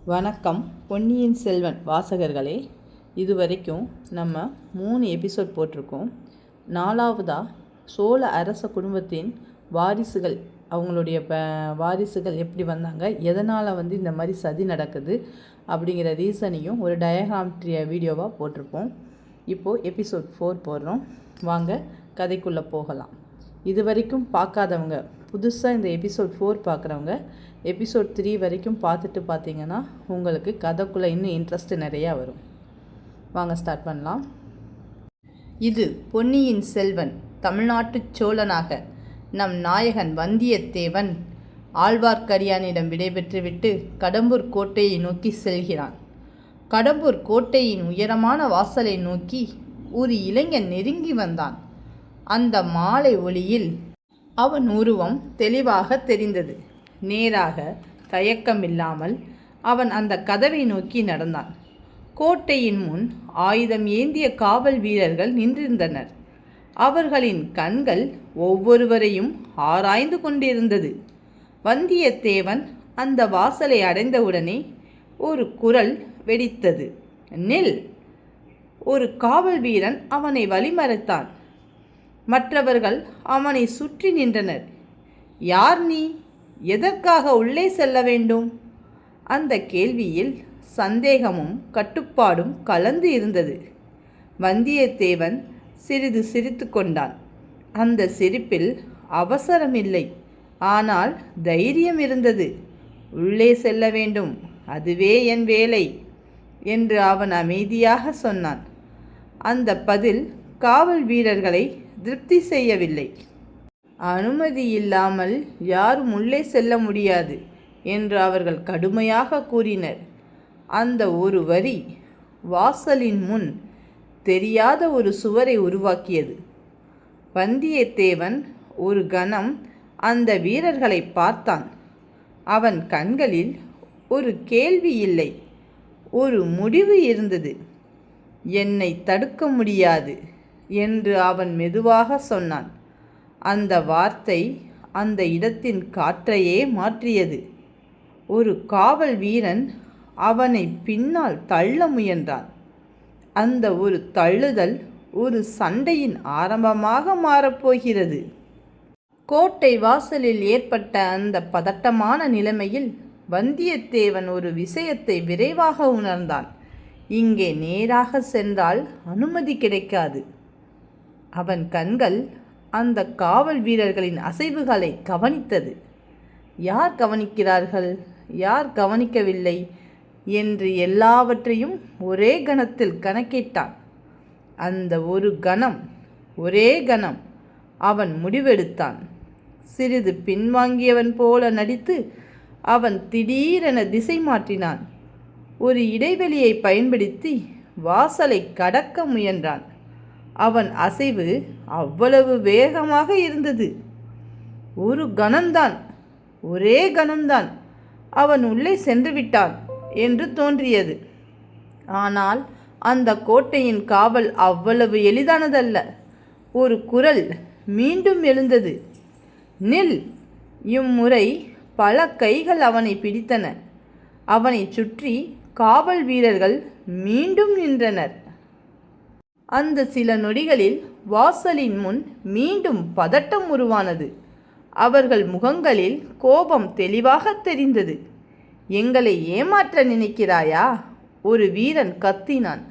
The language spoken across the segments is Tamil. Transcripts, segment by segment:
வணக்கம் பொன்னியின் செல்வன் வாசகர்களே. இதுவரைக்கும் நம்ம 3 எபிசோட் போட்டிருக்கோம். 4வதாக சோழ அரச குடும்பத்தின் வாரிசுகள், அவங்களுடைய வாரிசுகள் எப்படி வந்தாங்க, எதனால் இந்த மாதிரி சதி நடக்குது அப்படிங்கிற ரீசனையும் ஒரு டயக்ராம் வீடியோவாக போட்டிருப்போம். இப்போது எபிசோட் 4 போடுறோம். வாங்க கதைக்குள்ளே போகலாம். இது வரைக்கும் பார்க்காதவங்க, புதுசாக இந்த எபிசோட் 4 பார்க்குறவங்க எபிசோட் 3 வரைக்கும் பார்த்துட்டு பார்த்தீங்கன்னா உங்களுக்கு கதைக்குள்ளே இன்னும் இன்ட்ரெஸ்ட் நிறையா வரும். வாங்க ஸ்டார்ட் பண்ணலாம். இது பொன்னியின் செல்வன் தமிழ்நாட்டு சோழனாக நம் நாயகன் வந்தியத்தேவன் ஆழ்வார்க்கடியானிடம் விடைபெற்றுவிட்டு கடம்பூர் கோட்டையை நோக்கி செல்கிறான். கடம்பூர் கோட்டையின் உயரமான வாசலை நோக்கி ஒரு இளைஞன் நெருங்கி வந்தான். அந்த மாலை ஒளியில் அவன் உருவம் தெளிவாக தெரிந்தது. நேராக தயக்கமில்லாமல் அவன் அந்த கதவை நோக்கி நடந்தான். கோட்டையின் முன் ஆயுதம் ஏந்திய காவல் வீரர்கள் நின்றிருந்தனர். அவர்களின் கண்கள் ஒவ்வொருவரையும் ஆராய்ந்து கொண்டிருந்தது. வந்தியத்தேவன் அந்த வாசலை அடைந்தவுடனே ஒரு குரல் வெடித்தது. நில்! ஒரு காவல் வீரன் அவனை வழிமறைத்தான். மற்றவர்கள் அவனை சுற்றி நின்றனர். யார் நீ? எதற்காக உள்ளே செல்ல வேண்டும்? அந்த கேள்வியில் சந்தேகமும் கட்டுப்பாடும் கலந்து இருந்தது. வந்தியத்தேவன் சிறிது சிரித்து கொண்டான். அந்த சிரிப்பில் அவசரமில்லை, ஆனால் தைரியம் இருந்தது. உள்ளே செல்ல வேண்டும், அதுவே என் வேலை என்று அவன் அமைதியாக சொன்னான். அந்த பதில் காவல் வீரர்களை திருப்தி செய்யவில்லை. அனுமதி இல்லாமல் யாரும் உள்ளே செல்ல முடியாது என்று அவர்கள் கடுமையாக கூறினர். அந்த ஒரு வரி வாசலின் முன் தெரியாத ஒரு சுவரை உருவாக்கியது. வந்தியத்தேவன் ஒரு கணம் அந்த வீரர்களை பார்த்தான். அவன் கண்களில் ஒரு கேள்வி இல்லை, ஒரு முடிவு இருந்தது. என்னை தடுக்க முடியாது என்று அவன் மெதுவாக சொன்னான். அந்த வார்த்தை அந்த இடத்தின் காற்றையே மாற்றியது. ஒரு காவல் வீரன் அவனை பின்னால் தள்ள முயன்றான். அந்த ஒரு தள்ளுதல் ஒரு சண்டையின் ஆரம்பமாக மாறப்போகிறது. கோட்டை வாசலில் ஏற்பட்ட அந்த பதட்டமான நிலைமையில் வந்தியத்தேவன் ஒரு விஷயத்தை விரைவாக உணர்ந்தான். இங்கே நேராக சென்றால் அனுமதி கிடைக்காது. அவன் கண்கள் அந்த காவல் வீரர்களின் அசைவுகளை கவனித்தது. யார் கவனிக்கிறார்கள், யார் கவனிக்கவில்லை என்று எல்லாவற்றையும் ஒரே கணத்தில் கணக்கிட்டான். அந்த ஒரு கணம், ஒரே கணம் அவன் முடிவெடுத்தான். சிறிது பின்வாங்கியவன் போல நடித்து அவன் திடீரென திசை மாற்றினான். ஒரு இடைவெளியை பயன்படுத்தி வாசலை கடக்க முயன்றான். அவன் அசைவு அவ்வளவு வேகமாக இருந்தது. ஒரு கணம்தான், ஒரே கணம்தான் அவன் உள்ளே சென்று விட்டான் என்று தோன்றியது. ஆனால் அந்த கோட்டையின் காவல் அவ்வளவு எளிதானதல்ல. ஒரு குரல் மீண்டும் எழுந்தது. நில்! இம்முறை பல கைகள் அவனை பிடித்தன. அவனை சுற்றி காவல் வீரர்கள் மீண்டும் நின்றனர். அந்த சில நொடிகளில் வாசலின் முன் மீண்டும் பதட்டம் உருவானது. அவர்கள் முகங்களில் கோபம் தெளிவாக தெரிந்தது. எங்களை ஏமாற்ற நினைக்கிறாயா? ஒரு வீரன் கத்தினான்.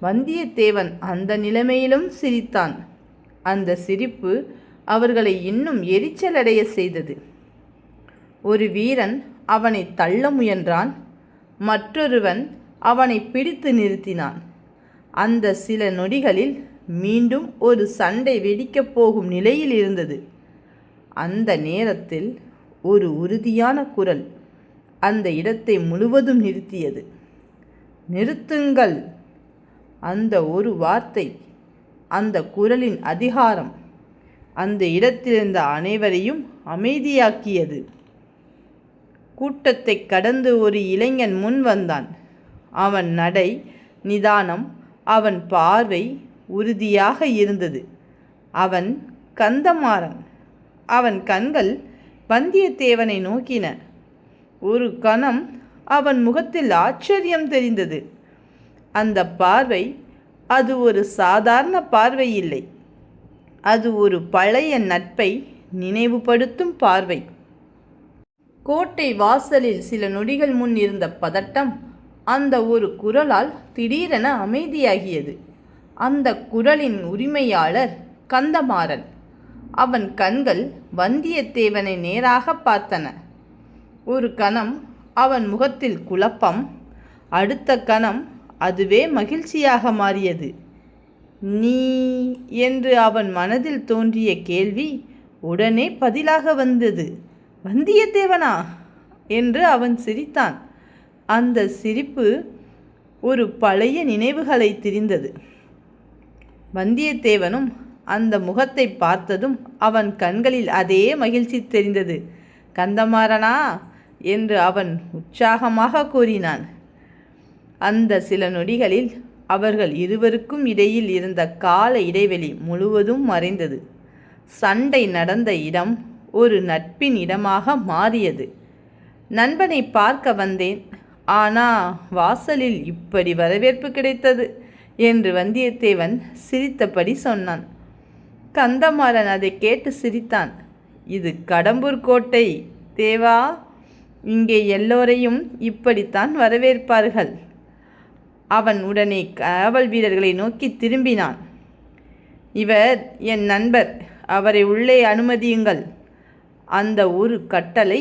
வந்தியத்தேவன் அந்த நிலைமையிலும் சிரித்தான். அந்த சிரிப்பு அவர்களை இன்னும் எரிச்சலடைய செய்தது. ஒரு வீரன் அவனை தள்ள முயன்றான். மற்றொருவன் அவனை பிடித்து நிறுத்தினான். அந்த சில நொடிகளில் மீண்டும் ஒரு சண்டை வெடிக்கப் போகும் நிலையில் இருந்தது. அந்த நேரத்தில் ஒரு உறுதியான குரல் அந்த இடத்தை முழுவதும் நிறுத்தியது. நிறுத்துங்கள்! அந்த ஒரு வார்த்தை, அந்த குரலின் அதிகாரம் அந்த இடத்திலிருந்த அனைவரையும் அமைதியாக்கியது. கூட்டத்தை கடந்து ஒரு இளைஞன் முன் வந்தான். அவன் நடை நிதானம், அவன் பார்வை உறுதியாக இருந்தது. அவன் கந்தமாறன். அவன் கண்கள் வந்தியத்தேவனை நோக்கின. ஒரு கணம் அவன் முகத்தில் ஆச்சரியம் தெரிந்தது. அந்த பார்வை அது ஒரு சாதாரண பார்வை இல்லை. அது ஒரு பழைய நட்பை நினைவுபடுத்தும் பார்வை. கோட்டை வாசலில் சில நொடிகள் முன் இருந்த பதட்டம் அந்த ஒரு குரலால் திடீரென அமைதியாகியது. அந்த குரலின் உரிமையாளர் கந்தமாறன். அவன் கண்கள் வந்தியத்தேவனை நேராக பார்த்தன. ஒரு கணம் அவன் முகத்தில் குழப்பம், அடுத்த கணம் அதுவே மகிழ்ச்சியாக மாறியது. நீ என்று அவன் மனதில் தோன்றிய கேள்வி உடனே பதிலாக வந்தது. வந்தியத்தேவனா என்று அவன் சிரித்தான். அந்த சிரிப்பு ஒரு பழைய நினைவுகளை திரிந்தது. வந்தியத்தேவனும் அந்த முகத்தை பார்த்ததும் அவன் கண்களில் அதே மகிழ்ச்சி தெரிந்தது. கந்தமாறனா என்று அவன் உற்சாகமாக கூறினான். அந்த சில நொடிகளில் அவர்கள் இருவருக்கும் இடையில் இருந்த கால இடைவெளி முழுவதும் மறைந்தது. சண்டை நடந்த இடம் ஒரு நட்பின் இடமாக மாறியது. நண்பனை பார்க்க வந்தேன், ஆனால் வாசலில் இப்படி வரவேற்பு கிடைத்தது என்று வந்தியத்தேவன் சிரித்தபடி சொன்னான். கந்தமாறன் அதை கேட்டு சிரித்தான். இது கடம்பூர் கோட்டை தேவா, இங்கே எல்லோரையும் இப்படித்தான் வரவேற்பார்கள். அவன் உடனே காவல் வீரர்களை நோக்கி திரும்பினான். இவர் என் நண்பர், அவரை உள்ளே அனுமதியுங்கள். அந்த ஒரு கட்டளை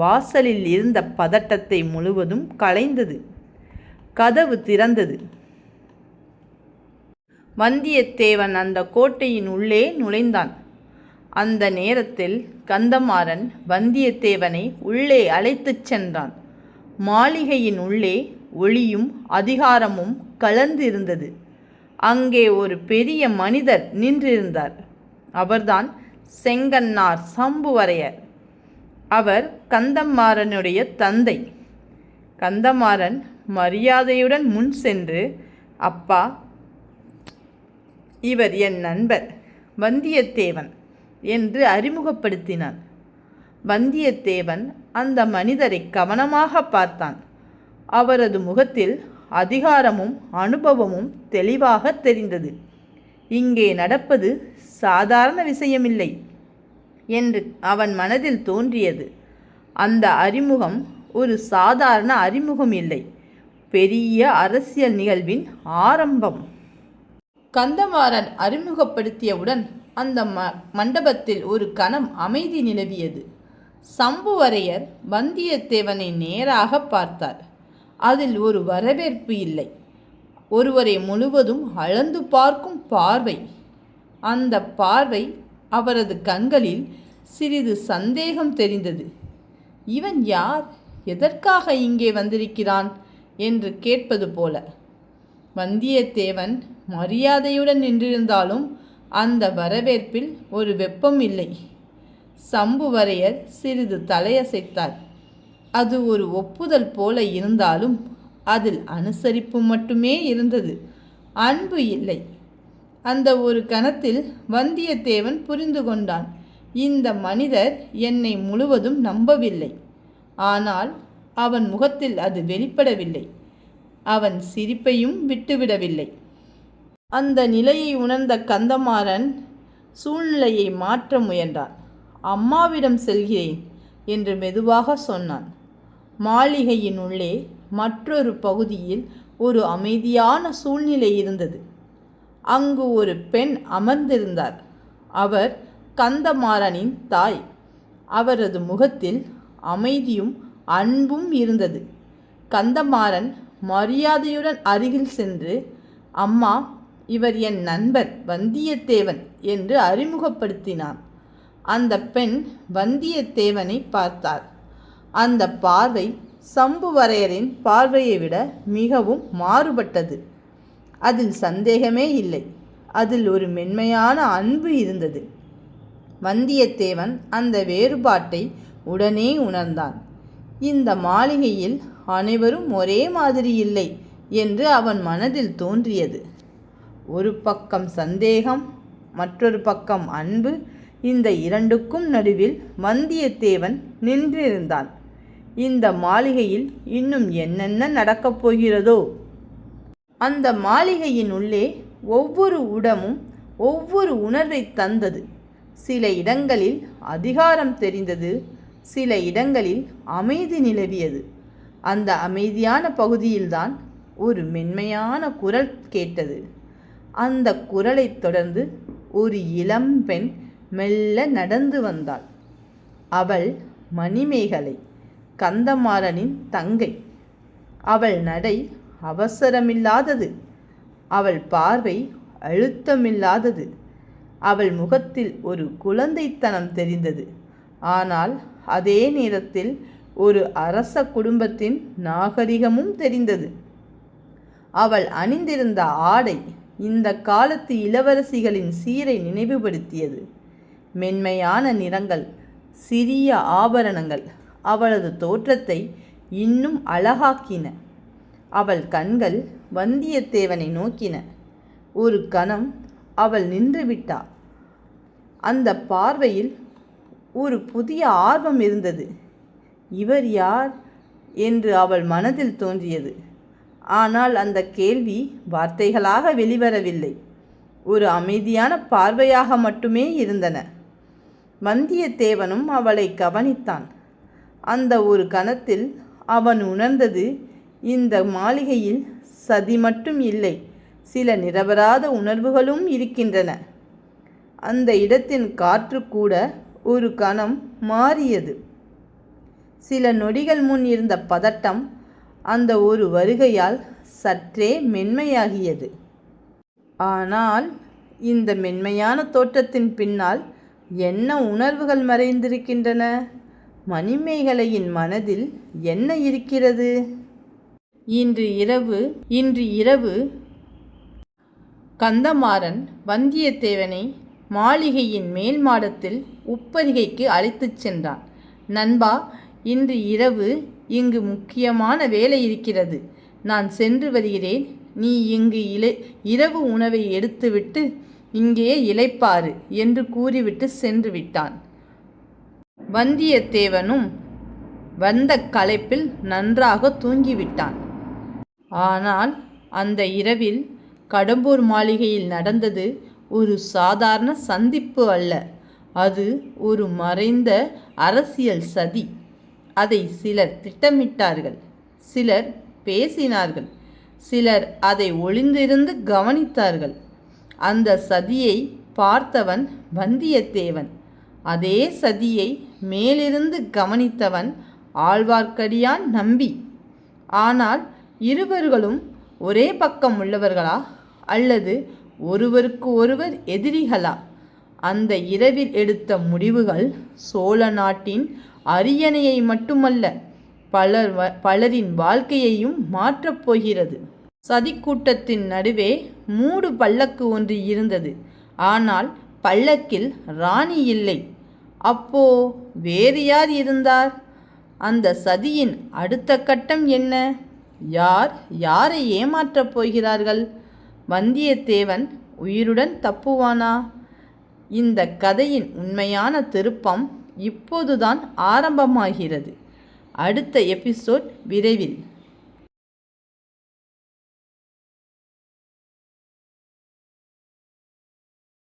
வாசலில் இருந்த பதட்டத்தை முழுவதும் களைந்தது. கதவு திறந்தது. வந்தியத்தேவன் அந்த கோட்டையின் உள்ளே நுழைந்தான். அந்த நேரத்தில் கந்தமாறன் வந்தியத்தேவனை உள்ளே அழைத்துச் சென்றான். மாளிகையின் உள்ளே ஒளியும் அதிகாரமும் கலந்திருந்தது. அங்கே ஒரு பெரிய மனிதர் நின்றிருந்தார். அவர்தான் செங்கண்ணார் சம்புவரையர். அவர் கந்தமாறனுடைய தந்தை. கந்தமாறன் மரியாதையுடன் முன் சென்று, அப்பா, இவர் என் நண்பர் வந்தியத்தேவன் என்று அறிமுகப்படுத்தினான். வந்தியத்தேவன் அந்த மனிதரை கவனமாக பார்த்தான். அவரது முகத்தில் அதிகாரமும் அனுபவமும் தெளிவாக தெரிந்தது. இங்கே நடப்பது சாதாரண விஷயமில்லை என்று அவன் மனதில் தோன்றியது. அந்த அறிமுகம் ஒரு சாதாரண அறிமுகம் இல்லை, பெரிய அரசியல் நிகழ்வின் ஆரம்பம். கந்தமாறன் அறிமுகப்படுத்தியவுடன் அந்த மண்டபத்தில் ஒரு கணம் அமைதி நிலவியது. சம்புவரையர் வந்தியத்தேவனை நேராக பார்த்தார். அதில் ஒரு வரவேற்பு இல்லை, ஒருவரை முழுவதும் அளந்து பார்க்கும் பார்வை. அந்த பார்வை அவரது கண்களில் சிறிது சந்தேகம் தெரிந்தது. இவன் யார், எதற்காக இங்கே வந்திருக்கிறான் என்று கேட்பது போல. வந்தியத்தேவன் மரியாதையுடன் நின்றிருந்தாலும் அந்த வரவேற்பில் ஒரு வெப்பம் இல்லை. சம்புவரையர் சிறிது தலையசைத்தார். அது ஒரு ஒப்புதல் போல இருந்தாலும் அதில் அனுசரிப்பு மட்டுமே இருந்தது, அன்பு இல்லை. அந்த ஒரு கணத்தில் வந்தியத்தேவன் புரிந்து கொண்டான், இந்த மனிதர் என்னை முழுவதும் நம்பவில்லை. ஆனால் அவன் முகத்தில் அது வெளிப்படவில்லை. அவன் சிரிப்பையும் விட்டுவிடவில்லை. அந்த நிலையை உணர்ந்த கந்தமாறன் சூழ்நிலையை மாற்ற முயன்றான். அம்மாவிடம் செல்கிறேன் என்று மெதுவாக சொன்னான். மாளிகையின் உள்ளே மற்றொரு பகுதியில் ஒரு அமைதியான சூழ்நிலை இருந்தது. அங்கு ஒரு பெண் அமர்ந்திருந்தார். அவர் கந்தமாறனின் தாய். அவரது முகத்தில் அமைதியும் அன்பும் இருந்தது. கந்தமாறன் மரியாதையுடன் அருகில் சென்று, அம்மா, இவர் என் நண்பர் வந்தியத்தேவன் என்று அறிமுகப்படுத்தினான். அந்த பெண் வந்தியத்தேவனை பார்த்தார். அந்த பார்வை சம்புவரையரின் பார்வையை விட மிகவும் மாறுபட்டது. அதில் சந்தேகமே இல்லை, அதில் ஒரு மென்மையான அன்பு இருந்தது. வந்தியத்தேவன் அந்த வேறுபாட்டை உடனே உணர்ந்தான். இந்த மாளிகையில் அனைவரும் ஒரே மாதிரி இல்லை என்று அவன் மனதில் தோன்றியது. ஒரு பக்கம் சந்தேகம், மற்றொரு பக்கம் அன்பு. இந்த இரண்டுக்கும் நடுவில் வந்தியத்தேவன் நின்றிருந்தான். இந்த மாளிகையில் இன்னும் என்னென்ன நடக்கப் போகிறதோ? அந்த மாளிகையின் உள்ளே ஒவ்வொரு இடமும் ஒவ்வொரு உணர்வை தந்தது. சில இடங்களில் அதிகாரம் தெரிந்தது, சில இடங்களில் அமைதி நிலவியது. அந்த அமைதியான பகுதியில்தான் ஒரு மென்மையான குரல் கேட்டது. அந்த குரலைத் தொடர்ந்து ஒரு இளம்பெண் மெல்ல நடந்து வந்தாள். அவள் மணிமேகலை, கந்தமாறனின் தங்கை. அவள் நடை அவசரமில்லாதது, அவள் பார்வை அழுத்தமில்லாதது. அவள் முகத்தில் ஒரு குழந்தைத்தனம் தெரிந்தது. ஆனால் அதே நேரத்தில் ஒரு அரச குடும்பத்தின் நாகரிகமும் தெரிந்தது. அவள் அணிந்திருந்த ஆடை இந்த காலத்து இளவரசிகளின் சீரை நினைவுபடுத்தியது. மென்மையான நிறங்கள், சிறிய ஆபரணங்கள் அவளது தோற்றத்தை இன்னும் அழகாக்கின. அவள் கண்கள் வந்தியத்தேவனை நோக்கின. ஒரு கணம் அவள் நின்றுவிட்டாள். அந்த பார்வையில் ஒரு புதிய ஆர்வம் இருந்தது. இவர் யார் என்று அவள் மனதில் தோன்றியது. ஆனால் அந்த கேள்வி வார்த்தைகளாக வெளிவரவில்லை. ஒரு அமைதியான பார்வையாக மட்டுமே இருந்தன. வந்தியத்தேவனும் அவளை கவனித்தான். அந்த ஒரு கணத்தில் அவன் உணர்ந்தது, இந்த மாளிகையில் சதி மட்டும் இல்லை, சில நிரபராத உணர்வுகளும் இருக்கின்றன. அந்த இடத்தின் காற்று கூட ஒரு கணம் மாறியது. சில நொடிகள் முன் இருந்த பதட்டம் அந்த ஒரு வருகையால் சற்றே மென்மையாகியது. ஆனால் இந்த மென்மையான தோற்றத்தின் பின்னால் என்ன உணர்வுகள் மறைந்திருக்கின்றன? மணிமேகலையின் மனதில் என்ன இருக்கிறது? இன்று இரவு கந்தமாறன் வந்தியத்தேவனை மாளிகையின் மேல் மாடத்தில் உப்பரிகைக்கு அழைத்துச் சென்றான். நண்பா, இன்று இரவு இங்கு முக்கியமான வேலை இருக்கிறது. நான் சென்று வருகிறேன். நீ இங்கு இரவு உணவை எடுத்துவிட்டு இங்கே இளைப்பாறு என்று கூறிவிட்டு சென்று விட்டான். வந்தியத்தேவனும் வந்த களைப்பில் நன்றாக தூங்கிவிட்டான். ஆனால் அந்த இரவில் கடம்பூர் மாளிகையில் நடந்தது ஒரு சாதாரண சந்திப்பு அல்ல. அது ஒரு மறைந்த அரசியல் சதி. அதை சிலர் திட்டமிட்டார்கள், சிலர் பேசினார்கள், சிலர் அதை ஒளிந்திருந்து கவனித்தார்கள். அந்த சதியை பார்த்தவன் வந்தியத்தேவன். அதே சதியை மேலிருந்து கவனித்தவன் ஆழ்வார்க்கடியான் நம்பி. ஆனால் இருவர்களும் ஒரே பக்கம் உள்ளவர்களா அல்லது ஒருவருக்கு ஒருவர் எதிரிகளா? அந்த இரவில் எடுத்த முடிவுகள் சோழ நாட்டின் அரியணையை மட்டுமல்ல, பலரின் வாழ்க்கையையும் மாற்றப் போகிறது. சதிக்கூட்டத்தின் நடுவே மூடு பல்லக்கு ஒன்று இருந்தது. ஆனால் பல்லக்கில் ராணி இல்லை. அப்போ வேறு யார் இருந்தார்? அந்த சதியின் அடுத்த கட்டம் என்ன? யார் யாரை ஏமாற்றப் போகிறார்கள்? வந்தியத்தேவன் உயிருடன் தப்புவானா? இந்த கதையின் உண்மையான திருப்பம் இப்போதுதான் ஆரம்பமாகிறது. அடுத்த எபிசோட் விரைவில்.